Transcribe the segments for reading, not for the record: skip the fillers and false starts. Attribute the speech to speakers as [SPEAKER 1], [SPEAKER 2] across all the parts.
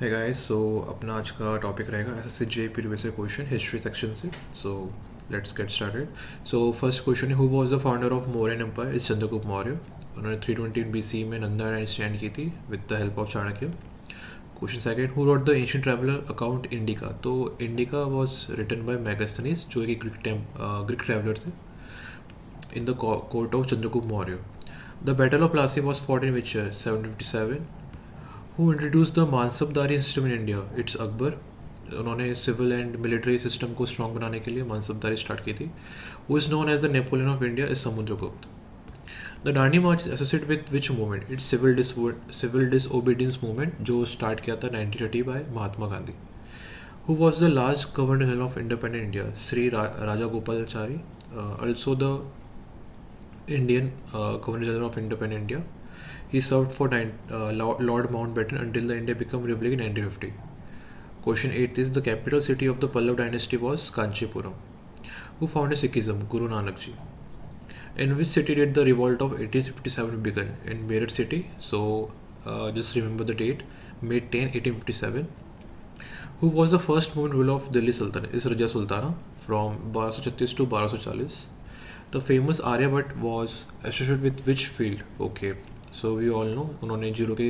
[SPEAKER 1] है गाइस। सो अपना आज का टॉपिक रहेगा SSC JE previous question history section से। So let's get started. So first question है, who was the founder of Mauryan empire? Is Chandragupta Maurya. उन्होंने 320 BC में नंदा डायनेस्टी एंड की थी with the help of Chanakya. Question second, who wrote the ancient traveller account Indica? तो Indica was written by Megasthenes, जो एक Greek traveller थे, in the court of Chandragupta Maurya. The battle of Plassey was fought in which year? 757। Who introduced the mansabdari system in India? It's Akbar. उन्होंने civil and military system को strong बनाने के लिए mansabdari start की थी। Who is known as the Napoleon of India? Is Samudragupta. The Dandi march is associated with which movement? It's civil disobedience movement, जो start किया था 1930 by Mahatma Gandhi. Who was the last governor general of independent India? Shri Raja Gopalachari, also the Indian governor general of independent India. He served for Lord Mountbatten until the India became republic in 1950. Question 8 is, the capital city of the Pallav dynasty was Kanchipuram. Who founded Sikhism? Guru Nanak Ji. In which city did the revolt of 1857 begin? In Meerut city. So just remember the date, May 10, 1857. Who was the first woman ruler of Delhi Sultanate? Is Raja Sultana from 1236 to 1240. The famous Aryabhatta was associated with which field? Okay. So we all know, उन्होंने zero की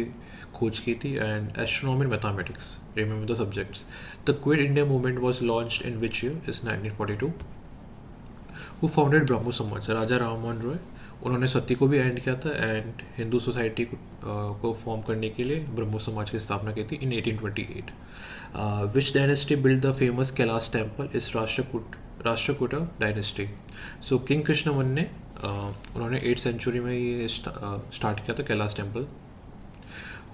[SPEAKER 1] खोज की थी and astronomy and mathematics, remember the subjects. The quit India movement was launched in which year? Is 1942। Who founded Brahmo Samaj? Raja Rammohan Roy. उन्होंने सती को भी end किया था एंड हिंदू सोसाइटी को फॉर्म करने के लिए ब्रह्मो समाज की स्थापना की थी in 1828। Which dynasty build the famous Kailash temple? Is Rashtrakuta dynasty. So king Krishnavarman ने उन्होंने 8th सेंचुरी में ये स्टार्ट किया था Kailash temple.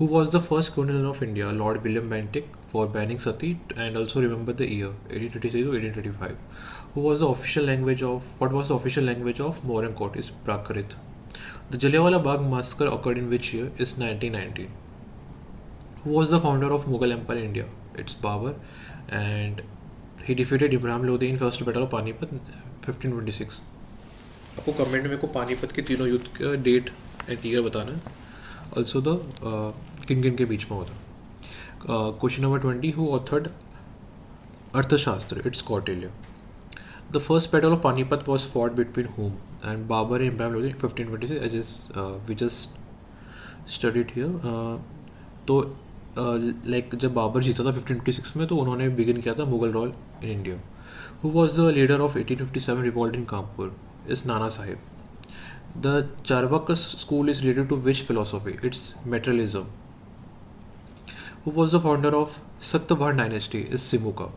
[SPEAKER 1] Who was the first governor of India? Lord William Bentinck, for banning sati and also remember the year 1833 to 1835. Who was the official language of, what was the official language of Mauryan court? Is Prakrit. The Jallianwala Bagh massacre occurred in which year? Is 1919. Who was the founder of Mughal Empire in India? It's Babur, and he defeated Ibrahim Lodi in first battle of Panipat 1526. आपको comment में मेरे को पानीपत के तीनों युद्ध का date and year बताना है, ऑल्सो द किन किन के बीच में होता। Question number 20, who authored Arthashastra? It's Kautilya. The first battle of Panipat was fought between home and Babur and Ibrahim Lodi 1526, we just studied here. तो लाइक जब बाबर जीता था 1556 में, तो उन्होंने बिगिन किया था Mughal rule in India. Who was the leader of 1857 revolt in Kanpur? is Nana Sahib. The Charvaka school is related to which philosophy? It's materialism. Who was the founder of Satavahan dynasty? Is Simuka.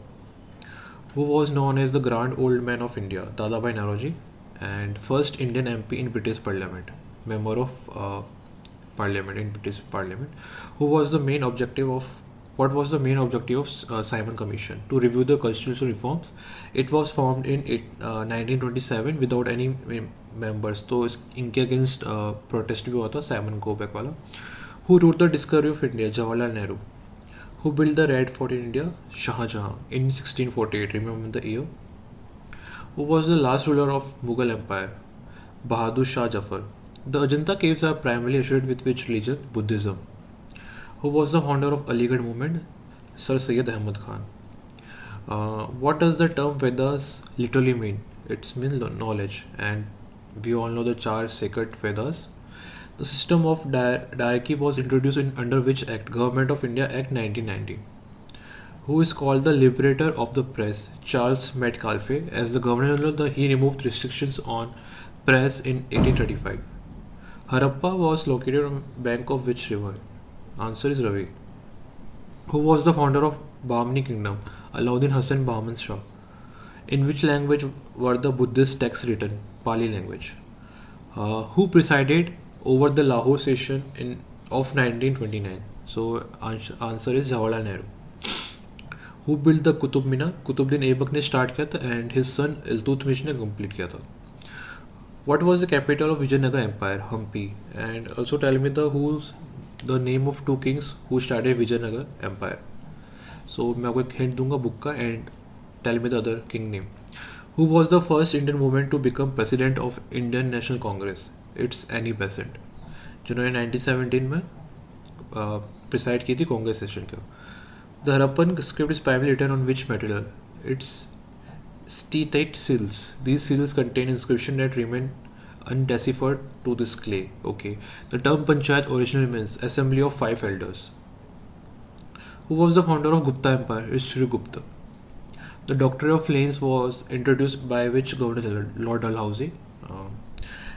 [SPEAKER 1] Who was known as the Grand Old Man of India? Dadabhai Naoroji, and first Indian MP in British Parliament, member of Parliament in British Parliament. Who was the main objective of, what was the main objective of Simon Commission? To review the constitutional reforms. It was formed in 1927 without any members, तो इनके against protest भी हुआ था, Simon कोबैक वाला। Who wrote the discovery of India? Jawaharlal Nehru. Who built the Red Fort in India? Shahjahan in 1648, remember the year. Who was the last ruler of Mughal Empire? Bahadur Shah Jafar. The Ajanta caves are primarily associated with which religion? Buddhism. Who was the founder of Aligarh movement? Sir Syed Ahmad Khan. What does the term Vedas literally mean? It means knowledge, and we all know the four sacred Vedas. The system of diarchy was introduced under which act? Government of India Act 1990. Who is called the liberator of the press? Charles Metcalfe. As the Governor General, he removed restrictions on press in 1835. Harappa was located on bank of which river? Answer is Ravi. Who was the founder of Bahmani kingdom? Alauddin Hassan Bahman Shah. In which language were the Buddhist texts written? Pali language. Who presided over the Lahore session of 1929? So answer is Jawaharlal Nehru. Who built the Qutub Minar? Qutbuddin Aibak ने start किया था and his son Iltutmish ने complete किया था. What was the capital of Vijayanagar Empire? Hampi. And also tell me the name of two kings who started Vijayanagar Empire. So मैं आपको एक hint दूंगा बुक का end tell me the other king name. Who was the first Indian woman to become president of Indian National Congress? It's Annie Besant, जिन्होंने 1917 में preside की थी Congress session का. The Harappan script is primarily written on which material? It's steatite seals. These seals contain inscription that remain undeciphered to this clay. Okay. The term Panchayat originally means assembly of 5 elders. Who was the founder of Gupta Empire? It's Sri Gupta. The Doctrine of Lanes was introduced by which governor? Lord Dalhousie.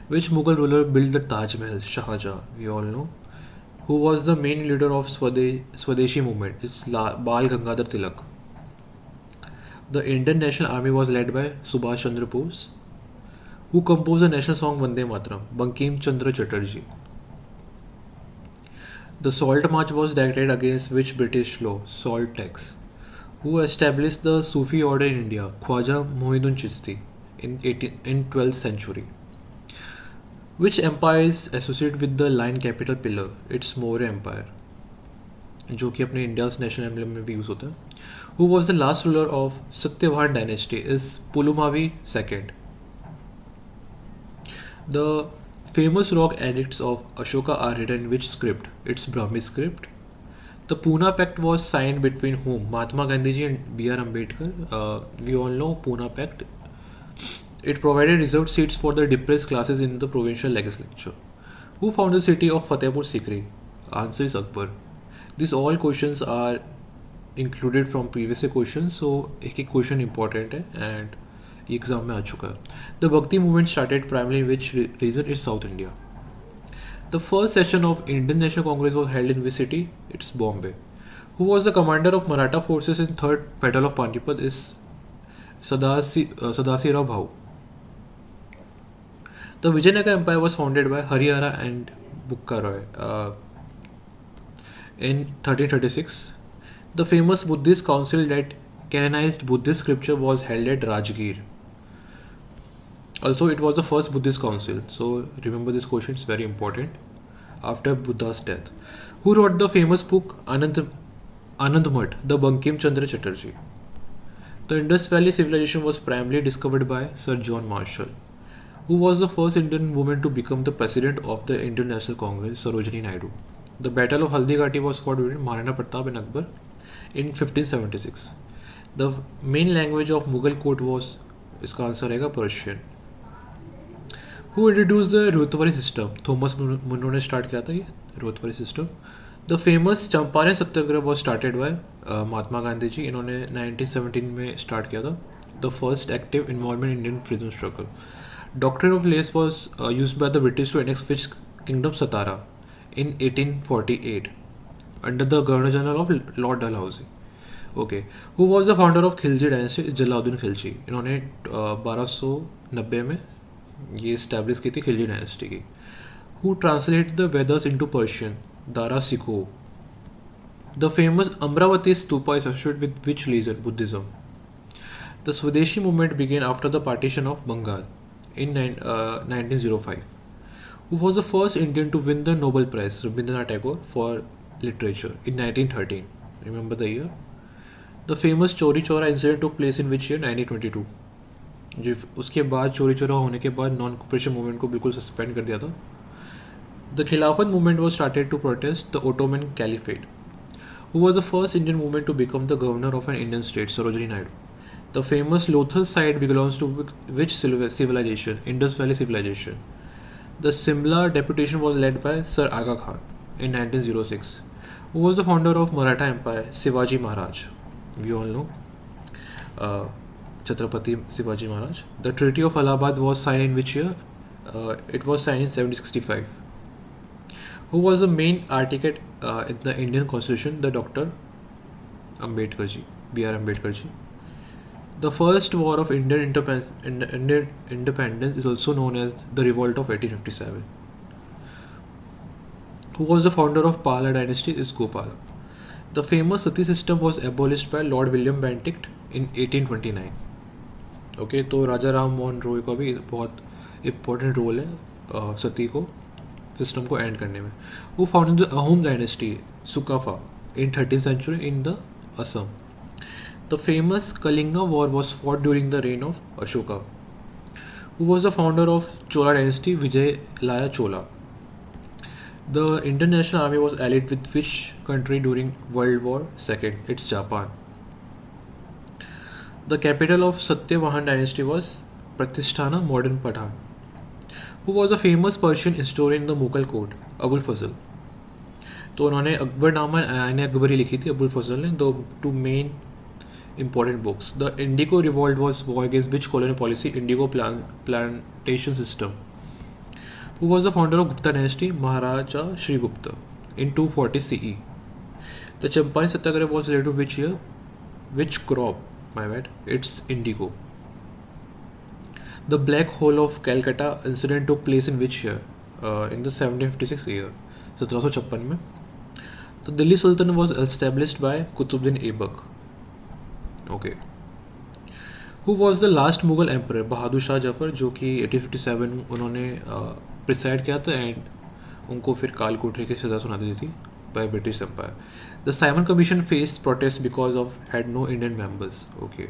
[SPEAKER 1] Which Mughal ruler built the Taj Mahal? Shah Jahan. We all know. Who was the main leader of Swadeshi movement? It's Bal Gangadhar Tilak. The Indian National Army was led by Subhash Chandra Bose. Who composed the national song Vande Mataram? Bankim Chandra Chatterjee. The Salt March was directed against which British law? Salt tax. Who established the Sufi order in India? Khwaja Mohiuddin Chishti in 12th century. Which empire is associated with the lion capital pillar? It's Maurya Empire, जो कि अपने India's national emblem में भी use होता है. Who was the last ruler of Satyavan dynasty? Is Pulumavi II. The famous rock edicts of Ashoka are written in which script? It's Brahmi script. The Pune Pact was signed between whom? Mahatma Gandhi and B.R. Ambedkar. We all know Pune Pact. It provided reserved seats for the depressed classes in the provincial legislature. Who founded the city of Fatehpur Sikri? Answer is Akbar. These all questions are included from previous questions, so एक एक question important है and ये exam में आ चुका है. The Bhakti movement started primarily in which region? Is South India. The first session of Indian National Congress was held in which city? It's Bombay. Who was the commander of Maratha forces in Third Battle of Panipat? Is Sadasirao Bhau. The Vijayanagara Empire was founded by Harihara and Bukka Roy in 1336. The famous Buddhist council that canonized Buddhist scripture was held at Rajgir. Also, it was the first Buddhist council. So, remember this question, it's very important. After Buddha's death. Who wrote the famous book Anandmat, the Bankim Chandra Chatterjee? The Indus Valley civilization was primarily discovered by Sir John Marshall. Who was the first Indian woman to become the president of the Indian National Congress? Sarojini Naidu. The Battle of Haldighati was fought between Maharana Pratap and Akbar in 1576. The main language of Mughal court was, इसका answer रहेगा Persian. Who introduced the Rotwari system? Thomas Munro ने start किया था ये Rotwari system. The famous Champaran Satyagraha was started by Mahatma Gandhi ji. इन्होंने 1917 में start किया था. The first active involvement in Indian freedom struggle. Doctrine of Lace was used by the British to annex which kingdom? Satara in 1848 under the Governor General of Lord Dalhousie. Okay. Who was the founder of Khilji dynasty? Jalaluddin Khilji. इन्होंने 1290 में ये establish की थी Khilji dynasty की. Who translated the Vedas into Persian? Dara Sikho. The famous Amravati Stupa is associated with which religion? Buddhism. The Swadeshi movement began after the partition of Bengal in 1905. Who was the first Indian to win the Nobel Prize? Rabindranath Tagore for literature in 1913. Remember the year? The famous Chori Chora incident took place in which year? 1922. जो उसके बाद चोरी चोरा होने के बाद non cooperation movement को बिल्कुल सस्पेंड कर दिया था. The Khilafat movement was started to protest the Ottoman caliphate. Who was the first Indian women to become the governor of an Indian state? Sarojini Naidu. The famous Lothal site belongs to which civilization? Indus Valley civilization. The Simla deputation was led by Sir Aga Khan in 1906. Who was the founder of Maratha Empire? Shivaji Maharaj. We all know Chhatrapati Shivaji Maharaj. The Treaty of Allahabad was signed in which year? It was signed in 1765. Who was the main architect in the Indian Constitution? The Dr. Ambedkar ji, B.R. Ambedkar ji. The first war of Indian independence is also known as the Revolt of 1857. Who was the founder of Pala dynasty? Is Gopala. The famous Sati system was abolished by Lord William Bentinck in 1829. Okay, तो राजा राम मोहन रॉय का भी बहुत important role है सती को system को and करने में. Who founded the Ahom dynasty? Sukafa in 13th century in the Assam. The famous Kalinga war was fought during the reign of Ashoka. Who was the founder of Chola dynasty? Vijayalaya Chola. The International Army was allied with which country during World War II? It's Japan. The capital of Satyavahan dynasty was Pratisthana, modern Pathan. Who was a famous Persian historian in the Mughal court? Abul Fazl. तो उन्होंने अकबरनामा यानी अकबरी लिखी थी अबुल फजल ने. दो two main important books. The Indigo Revolt was war against which colonial policy? Indigo plantation system. Who was the founder of Gupta dynasty? Maharaja Sri Gupta in 240 CE. The Champaran Satyagraha was related to which year? Which crop? My bad. It's indigo. The Black Hole of Calcutta incident took place in which year? In the 1756 year. 1756 में. The Delhi Sultan was established by Qutbuddin Aibak. Okay. Who was the last Mughal emperor? Bahadur Shah Zafar, जो कि 1857 उन्होंने preside किया था and उनको फिर काल कोठरी की सज़ा सुना दी थी by British empire. The Simon commission faced protest because of had no Indian members. Okay.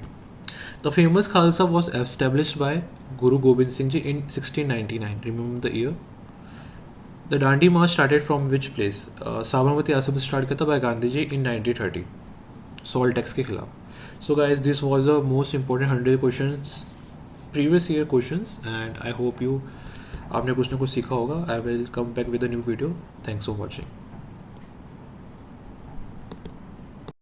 [SPEAKER 1] The famous Khalsa was established by Guru Gobind Singh Ji in 1699. Remember the year? The Dandi March started from which place? Sabarmati Ashram से start किया था by Gandhi ji in 1930. Salt tax के खिलाफ. So guys, this was the most important 100 questions, previous year questions, and I hope you आपने कुछ ना कुछ सीखा होगा. I will come back with a new video. Thanks for watching.